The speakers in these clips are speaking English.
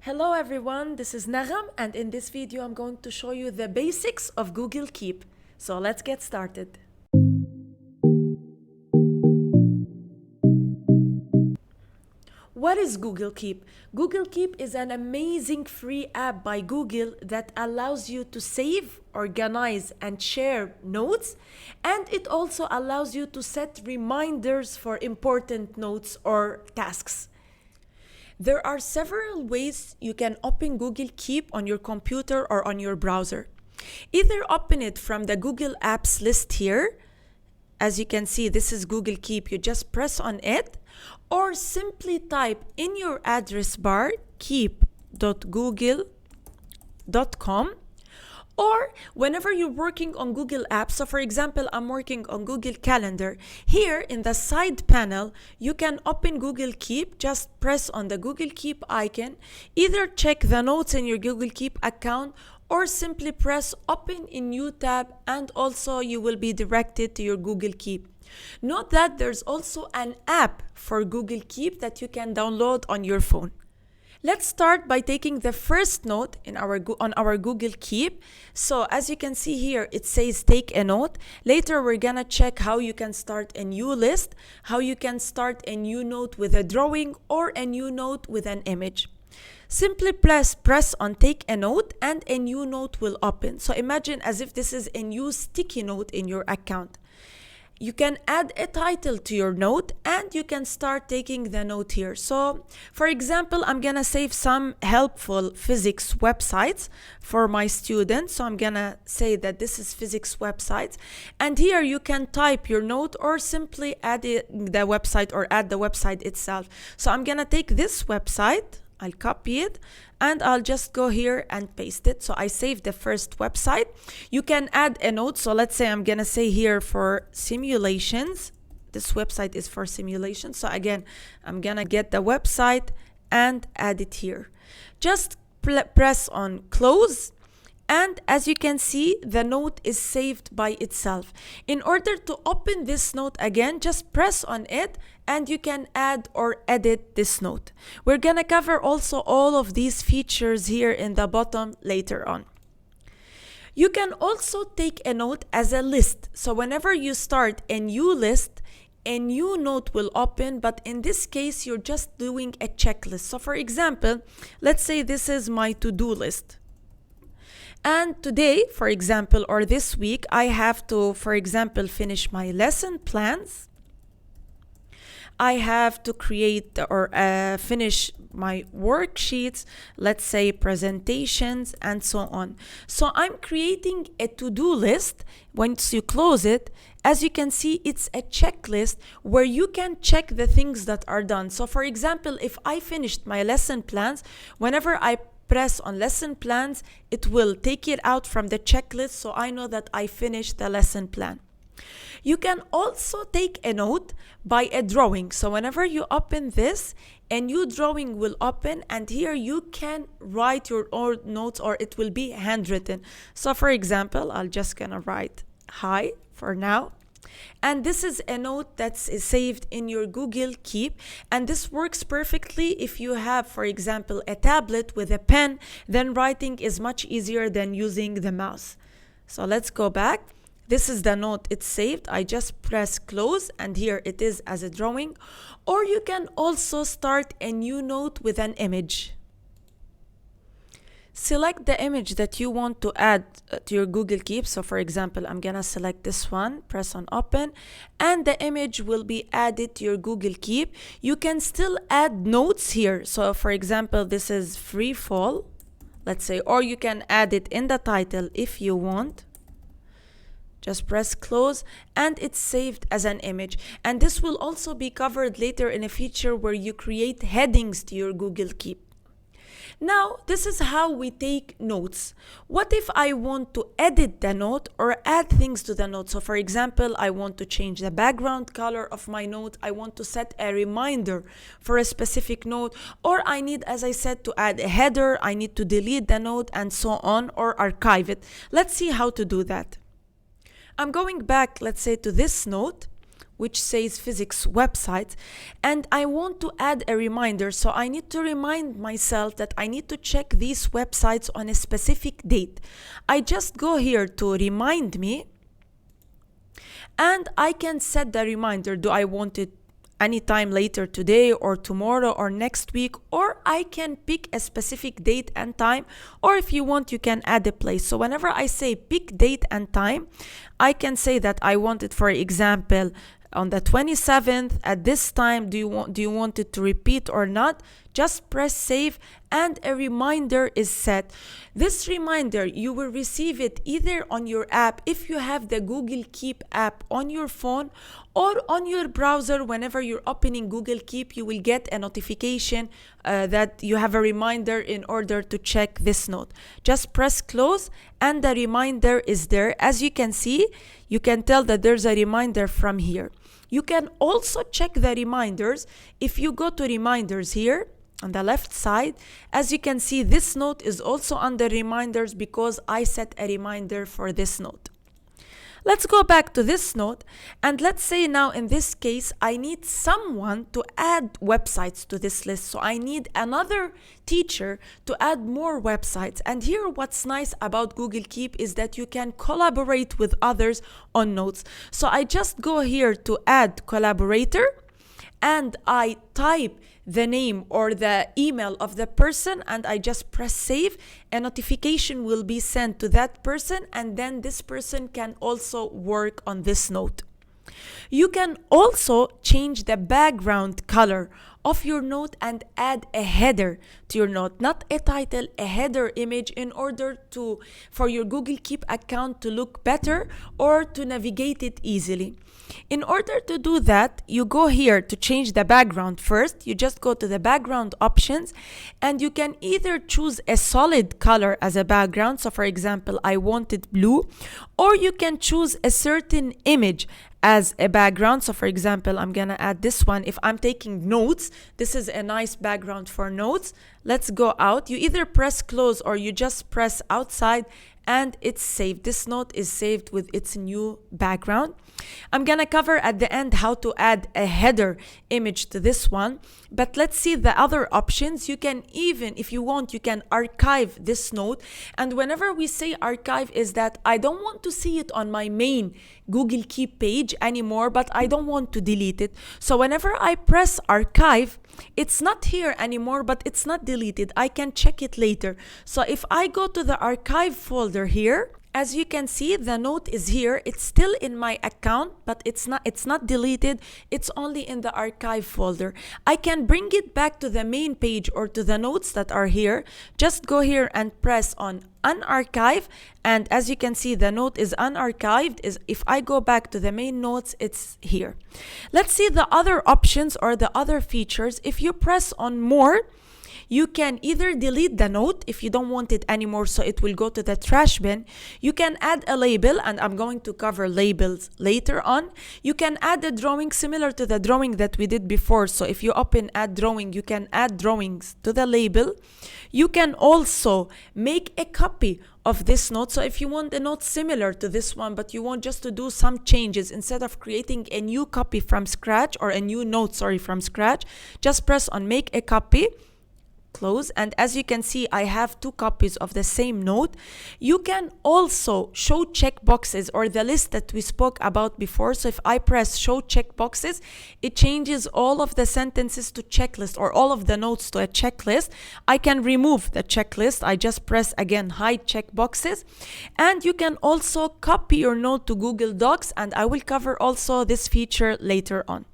Hello everyone, this is Nagam, and in this video I'm going to show you the basics of Google Keep. So let's get started. What is Google Keep? Google Keep is an amazing free app by Google that allows you to save, organize, and share notes, and it also allows you to set reminders for important notes or tasks. There are several ways you can open Google Keep on your computer or on your browser. Either open it from the Google Apps list here. As you can see, this is Google Keep. You just press on it, or simply type in your address bar keep.google.com. Or whenever you're working on Google Apps, so for example, I'm working on Google Calendar. Here in the side panel, you can open Google Keep. Just press on the Google Keep icon. Either check the notes in your Google Keep account or simply press open in new tab, and also you will be directed to your Google Keep. Note that there's also an app for Google Keep that you can download on your phone. Let's start by taking the first note on our Google Keep. So as you can see here, it says take a note. Later, we're gonna check how you can start a new list, how you can start a new note with a drawing or a new note with an image. Simply press on take a note and a new note will open. So imagine as if this is a new sticky note in your account. You can add a title to your note and you can start taking the note here. So for example, I'm gonna save some helpful physics websites for my students. So I'm gonna say that this is physics websites, and here you can type your note or simply add the website or add the website itself. So I'm gonna take this website, I'll copy it, and I'll just go here and paste it. So I saved the first website. You can add a note. So let's say I'm gonna say here for simulations. This website is for simulations. So again, I'm gonna get the website and add it here. Just press on close. And as you can see, the note is saved by itself. In order to open this note again, just press on it and you can add or edit this note. We're gonna cover also all of these features here in the bottom later on. You can also take a note as a list. So whenever you start a new list, a new note will open, but in this case, you're just doing a checklist. So for example, let's say this is my to-do list. And today, for example, or this week, I have to, for example, finish my lesson plans. I have to create or finish my worksheets, let's say presentations, and so on. So I'm creating a to-do list. Once you close it, as you can see, it's a checklist where you can check the things that are done. So for example, if I finished my lesson plans, whenever I press on lesson plans, it will take it out from the checklist, so I know that I finished the lesson plan. You can also take a note by a drawing. So whenever you open this, a new drawing will open, and here you can write your own notes, or it will be handwritten. So for example, I'm just gonna write hi for now. And this is a note that's saved in your Google Keep, and this works perfectly if you have, for example, a tablet with a pen. Then writing is much easier than using the mouse. So let's go back. This is the note, it's saved. I just press close and here it is as a drawing. Or you can also start a new note with an image. Select the image that you want to add to your Google Keep. So for example, I'm gonna select this one, press on open, and the image will be added to your Google Keep. You can still add notes here. So for example, this is free fall, let's say, or you can add it in the title if you want. Just press close and it's saved as an image. And this will also be covered later in a feature where you create headings to your Google Keep. Now, this is how we take notes. What if I want to edit the note or add things to the note? So for example, I want to change the background color of my note. I want to set a reminder for a specific note, or I need, as I said, to add a header. I need to delete the note and so on, or archive it. Let's see how to do that. I'm going back, let's say, to this note. which says physics website, and I want to add a reminder. So I need to remind myself that I need to check these websites on a specific date. I just go here to remind me, and I can set the reminder. Do I want it anytime later today or tomorrow or next week, or I can pick a specific date and time, or if you want, you can add a place. So whenever I say pick date and time, I can say that I want it, for example, on the 27th at this time. Do you want it to repeat or not? Just press save and a reminder is set. This reminder, you will receive it either on your app if you have the Google Keep app on your phone, or on your browser. Whenever you're opening Google Keep, you will get a notification that you have a reminder in order to check this note. Just press close and the reminder is there. As you can see, you can tell that there's a reminder from here. You can also check the reminders if you go to reminders here on the left side. As you can see, this note is also under reminders because I set a reminder for this note. Let's go back to this note, and let's say now in this case I need someone to add websites to this list. So I need another teacher to add more websites. And here what's nice about Google Keep is that you can collaborate with others on notes. So I just go here to add collaborator, and I type the name or the email of the person, and I just press save. A notification will be sent to that person, and then this person can also work on this note. You can also change the background color of your note and add a header to your note, not a title, a header image, in order for your Google Keep account to look better or to navigate it easily. In order to do that, you go here to change the background first. You just go to the background options, and you can either choose a solid color as a background. So for example, I wanted blue, or you can choose a certain image as a background. So for example, I'm gonna add this one. If I'm taking notes, this is a nice background for notes. Let's go out. You either press close or you just press outside, and it's saved. This note is saved with its new background. I'm gonna cover at the end how to add a header image to this one, but let's see the other options. You can even, if you want, you can archive this note. And whenever we say archive, is that I don't want to see it on my main Google Keep page anymore, but I don't want to delete it. So whenever I press archive, it's not here anymore, but it's not deleted. I can check it later. So if I go to the archive folder here, as you can see, the note is here. It's still in my account, but it's not deleted. It's only in the archive folder. I can bring it back to the main page or to the notes that are here. Just go here and press on unarchive, and as you can see, the note is unarchived. If I go back to the main notes, it's here. Let's see the other options or the other features. If you press on more, you can either delete the note if you don't want it anymore, so it will go to the trash bin. You can add a label, and I'm going to cover labels later on. You can add a drawing similar to the drawing that we did before. So if you open add drawing, you can add drawings to the label. You can also make a copy of this note. So if you want a note similar to this one, but you want just to do some changes, instead of creating a new copy from scratch, or a new note, from scratch, just press on make a copy, close, and as you can see, I have 2 copies of the same note. You can also show checkboxes, or the list that we spoke about before. So if I press show checkboxes, it changes all of the sentences to checklist, or all of the notes to a checklist. I can remove the checklist. I just press again hide checkboxes, and you can also copy your note to Google Docs, and I will cover also this feature later on.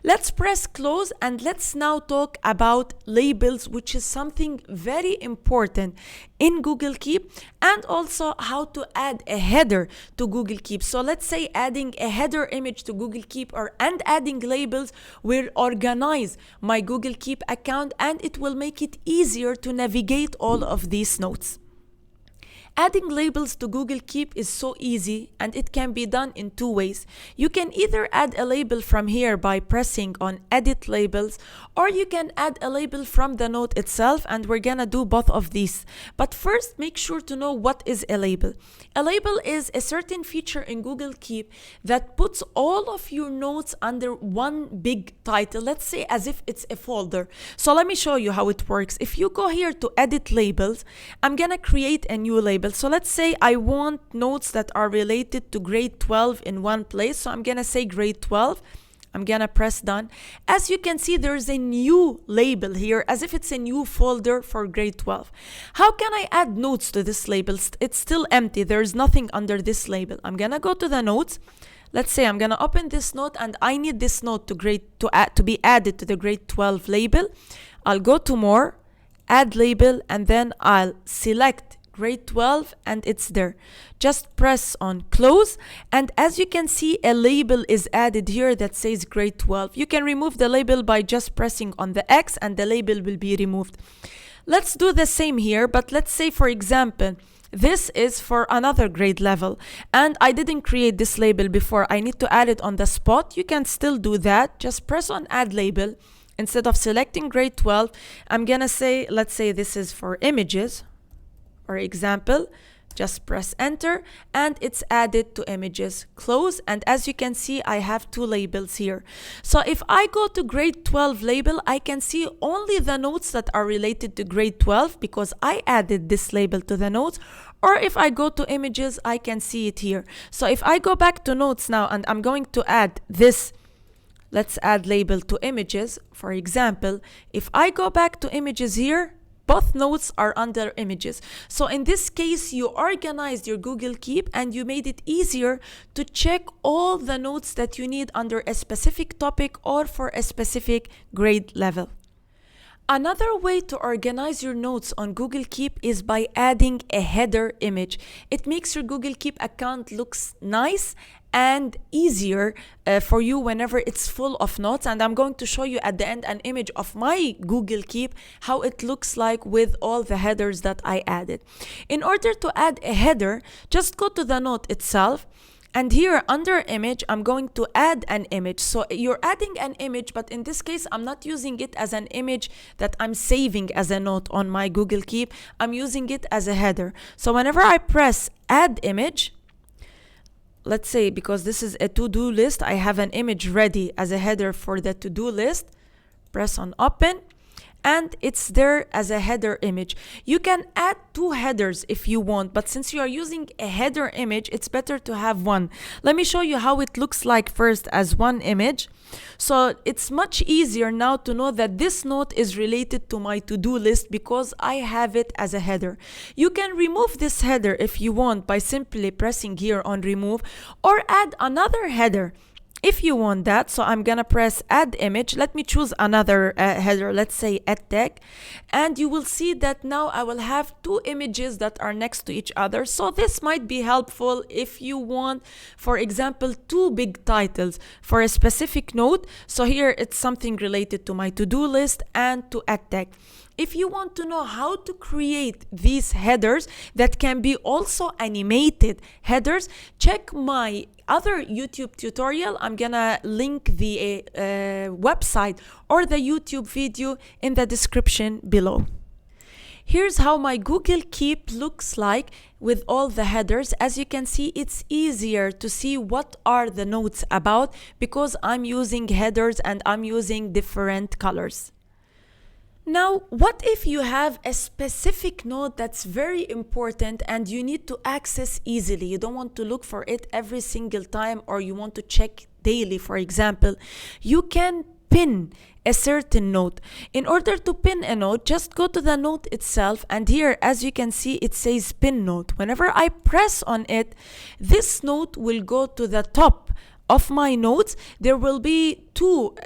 Let's press close, and let's now talk about labels, which is something very important in Google Keep, and also how to add a header to Google Keep. So let's say adding a header image to Google Keep and adding labels will organize my Google Keep account, and it will make it easier to navigate all of these notes. Adding labels to Google Keep is so easy, and it can be done in two ways. You can either add a label from here by pressing on Edit Labels, or you can add a label from the note itself, and we're gonna do both of these. But first, make sure to know what is a label. A label is a certain feature in Google Keep that puts all of your notes under one big title, let's say as if it's a folder. So let me show you how it works. If you go here to Edit Labels, I'm gonna create a new label. So let's say I want notes that are related to grade 12 in one place. So I'm gonna say grade 12. I'm gonna press done. As you can see, there's a new label here as if it's a new folder for grade 12. How can I add notes to this label? It's still empty. There's nothing under this label. I'm gonna go to the notes. Let's say I'm gonna open this note and I need this note to be added to the grade 12 label. I'll go to more, add label, and then I'll select grade 12 and it's there. Just press on close, and as you can see, a label is added here that says grade 12. You can remove the label by just pressing on the X and the label will be removed. Let's do the same here, but let's say, for example, this is for another grade level and I didn't create this label before. I need to add it on the spot. You can still do that. Just press on add label. Instead of selecting grade 12, I'm gonna say, let's say this is for images, for example. Just press enter and it's added to images. Close, and as you can see, I have two labels here. So if I go to grade 12 label, I can see only the notes that are related to grade 12 because I added this label to the notes. Or if I go to images, I can see it here. So if I go back to notes now and I'm going to add this, let's add label to images, for example. If I go back to images here, both notes are under images. So in this case, you organized your Google Keep and you made it easier to check all the notes that you need under a specific topic or for a specific grade level. Another way to organize your notes on Google Keep is by adding a header image. It makes your Google Keep account looks nice and easier for you whenever it's full of notes. And I'm going to show you at the end an image of my Google Keep, how it looks like with all the headers that I added. In order to add a header, just go to the note itself. And here under image, I'm going to add an image. So you're adding an image, but in this case, I'm not using it as an image that I'm saving as a note on my Google Keep. I'm using it as a header. So whenever I press add image, let's say because this is a to-do list, I have an image ready as a header for the to-do list. Press on open. And it's there as a header image. You can add two headers if you want, but since you are using a header image, it's better to have one. Let me show you how it looks like first as one image. So it's much easier now to know that this note is related to my to-do list because I have it as a header. You can remove this header if you want by simply pressing here on remove, or add another header if you want that. So I'm gonna press add image. Let me choose another header, let's say edtech, and you will see that now I will have two images that are next to each other. So this might be helpful if you want, for example, two big titles for a specific note. So here it's something related to my to-do list and to edtech. If you want to know how to create these headers that can be also animated headers, check my other YouTube tutorial. I'm gonna link the website or the YouTube video in the description below. Here's how my Google Keep looks like with all the headers. As you can see, it's easier to see what are the notes about because I'm using headers and I'm using different colors. Now, what if you have a specific note that's very important and you need to access easily? You don't want to look for it every single time, or you want to check daily, for example. You can pin a certain note. In order to pin a note, just go to the note itself, and here, as you can see, it says pin note. Whenever I press on it, this note will go to the top of my notes. There will be two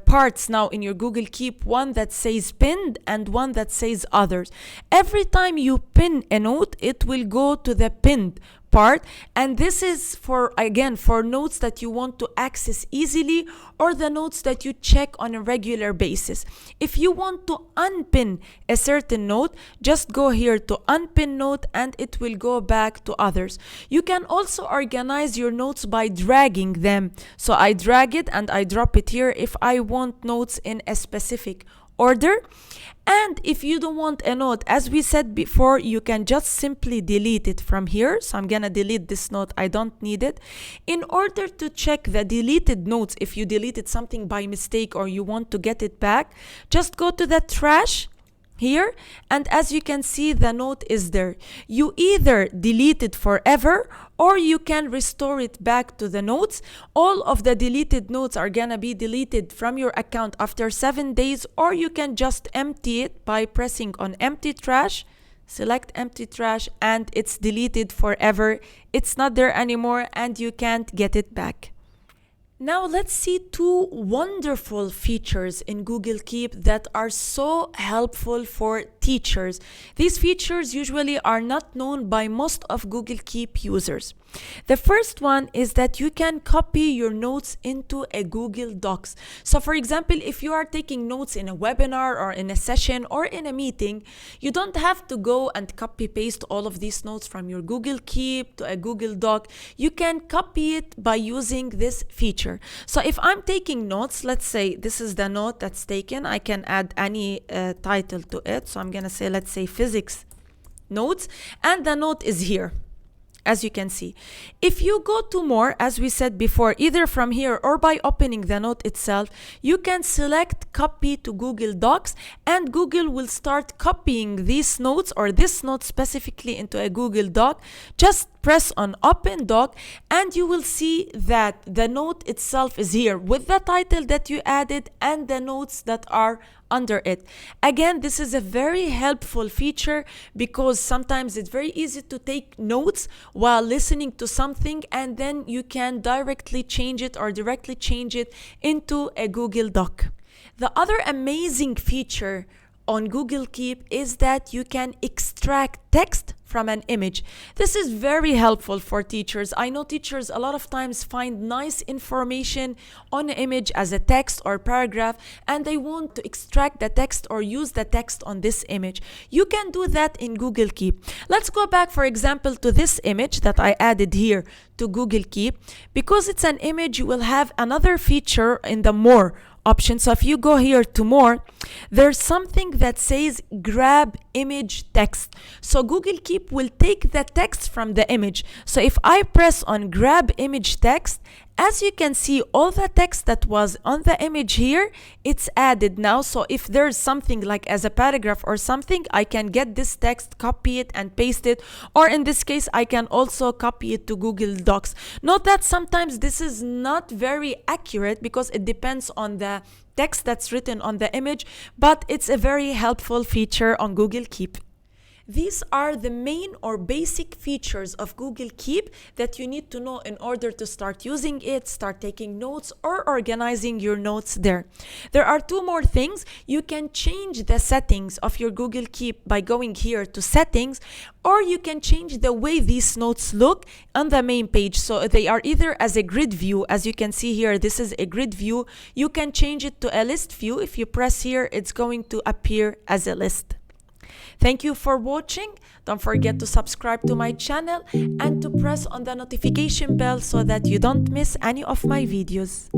parts now in your Google Keep, one that says pinned and one that says others. Every time you pin a note, it will go to the pinned part, and this is for, again, for notes that you want to access easily or the notes that you check on a regular basis. If you want to unpin a certain note, just go here to unpin note and it will go back to others. You can also organize your notes by dragging them. So I drag it and I drop it here if I want notes in a specific order. And if you don't want a note, as we said before, you can just simply delete it from here. So I'm gonna delete this note, I don't need it. In order to check the deleted notes, if you deleted something by mistake or you want to get it back, just go to the trash here, and as you can see, the note is there. You either delete it forever or you can restore it back to the notes. All of the deleted notes are gonna be deleted from your account after 7 days, or you can just empty it by pressing on empty trash. Select empty trash and it's deleted forever. It's not there anymore and you can't get it back. Now let's see two wonderful features in Google Keep that are so helpful for teachers. These features usually are not known by most of Google Keep users. The first one is that you can copy your notes into a Google Docs. So for example, if you are taking notes in a webinar or in a session or in a meeting, you don't have to go and copy paste all of these notes from your Google Keep to a Google Doc. You can copy it by using this feature. So if I'm taking notes, let's say this is the note that's taken, I can add any title to it. So I'm gonna say, let's say physics notes, and the note is here, as you can see. If you go to more, as we said before, either from here or by opening the note itself, you can select copy to Google Docs, and Google will start copying these notes or this note specifically into a Google Doc. Just press on open doc and you will see that the note itself is here with the title that you added and the notes that are under it. Again, this is a very helpful feature because sometimes it's very easy to take notes while listening to something, and then you can directly change it into a Google Doc. The other amazing feature on Google Keep is that you can extract text from an image. This is very helpful for teachers. I know teachers a lot of times find nice information on an image as a text or paragraph, and they want to extract the text or use the text on this image. You can do that in Google Keep. Let's go back, for example, to this image that I added here to Google Keep. Because it's an image, you will have another feature in the more option. So if you go here to more, there's something that says grab image text. So Google Keep will take the text from the image. So if I press on grab image text, as you can see, all the text that was on the image here, it's added now. So if there's something like as a paragraph or something, I can get this text, copy it and paste it. Or in this case, I can also copy it to Google Docs. Note that sometimes this is not very accurate because it depends on the text that's written on the image, but it's a very helpful feature on Google Keep. These are the main or basic features of Google Keep that you need to know in order to start using it, start taking notes, or organizing your notes there. There are two more things. You can change the settings of your Google Keep by going here to settings, or you can change the way these notes look on the main page. So they are either as a grid view, as you can see here, this is a grid view. You can change it to a list view. If you press here, it's going to appear as a list. Thank you for watching. Don't forget to subscribe to my channel and to press on the notification bell so that you don't miss any of my videos.